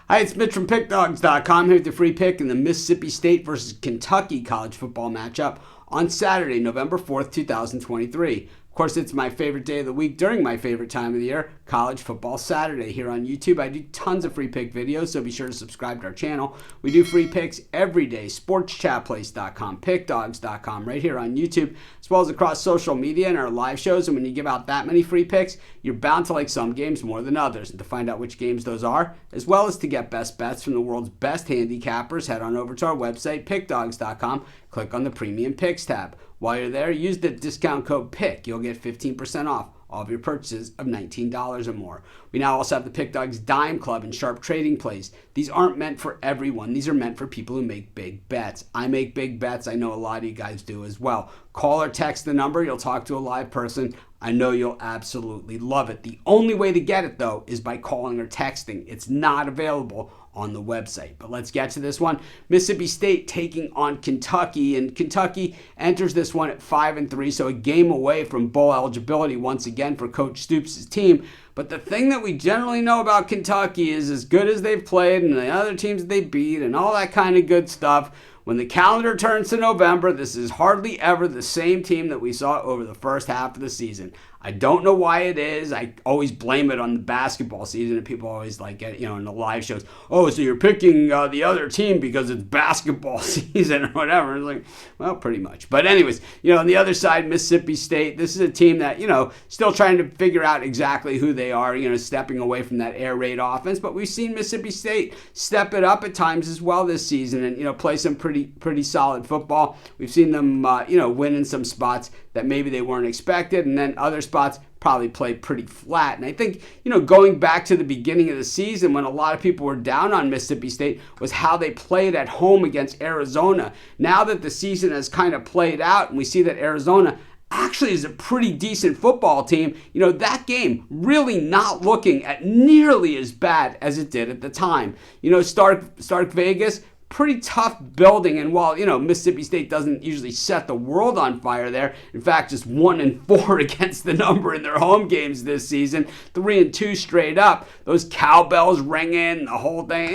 Hi, it's Mitch from Pickdawgz.com here with the free pick in the Mississippi State versus Kentucky college football matchup on Saturday, November 4th, 2023. Of course, it's my favorite day of the week during my favorite time of the year, College Football Saturday. Here on YouTube, I do tons of free pick videos, so be sure to subscribe to our channel. We do free picks every day, sportschatplace.com, pickdawgz.com, right here on YouTube, as well as across social media and our live shows. And when you give out that many free picks, you're bound to like some games more than others. And to find out which games those are, as well as to get best bets from the world's best handicappers, head on over to our website, pickdawgz.com, click on the Premium Picks tab. While you're there, use the discount code PICK. You'll get 15% off all of your purchases of $19 or more. We now also have the Pick Dawgz Dime Club and Sharp Trading Plays. These aren't meant for everyone. These are meant for people who make big bets. I make big bets. I know a lot of you guys do as well. Call or text the number. You'll talk to a live person. I know you'll absolutely love it. The only way to get it, though, is by calling or texting. It's not available on the website. But let's get to this one. Mississippi State taking on Kentucky, and Kentucky enters this one at 5-3, so a game away from bowl eligibility once again for Coach Stoops' team. But the thing that we generally know about Kentucky is, as good as they've played and the other teams they beat and all that kind of good stuff, when the calendar turns to November, this is hardly ever the same team that we saw over the first half of the season. I don't know why it is. I always blame it on the basketball season, and people always like, in the live shows, oh, so you're picking the other team because it's basketball season or whatever. It's like, well, pretty much. But anyways, on the other side, Mississippi State, this is a team that, still trying to figure out exactly who they are, stepping away from that air raid offense. But we've seen Mississippi State step it up at times as well this season and, play some pretty solid football. We've seen them, win in some spots that maybe they weren't expected, and then other spots probably played pretty flat. And I think, going back to the beginning of the season when a lot of people were down on Mississippi State was how they played at home against Arizona. Now that the season has kind of played out and we see that Arizona actually is a pretty decent football team, that game really not looking at nearly as bad as it did at the time. Stark Vegas, pretty tough building, and while Mississippi State doesn't usually set the world on fire there, in fact just 1-4 against the number in their home games this season, 3-2 straight up, those cowbells ringing, the whole thing,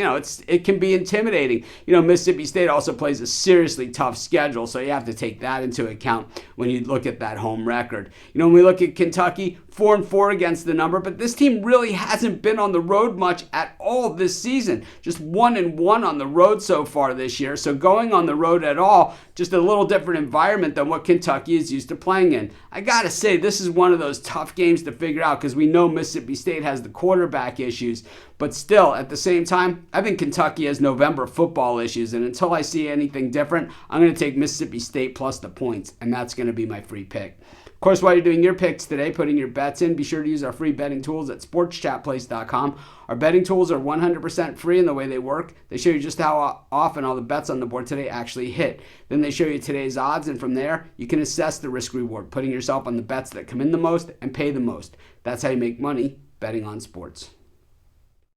it can be intimidating. Mississippi State also plays a seriously tough schedule, so you have to take that into account when you look at that home record. When we look at Kentucky, 4-4 against the number, but this team really hasn't been on the road much at all this season. Just 1-1 on the road so far this year. So going on the road at all, just a little different environment than what Kentucky is used to playing in. I gotta say, this is one of those tough games to figure out because we know Mississippi State has the quarterback issues, but still, at the same time, I think Kentucky has November football issues, and until I see anything different, I'm going to take Mississippi State plus the points, and that's going to be my free pick. Of course, while you're doing your picks today, putting your bets in, be sure to use our free betting tools at sportschatplace.com. Our betting tools are 100% free in the way they work. They show you just how often all the bets on the board today actually hit. Then they show you today's odds, and from there, you can assess the risk-reward, putting yourself on the bets that come in the most and pay the most. That's how you make money betting on sports.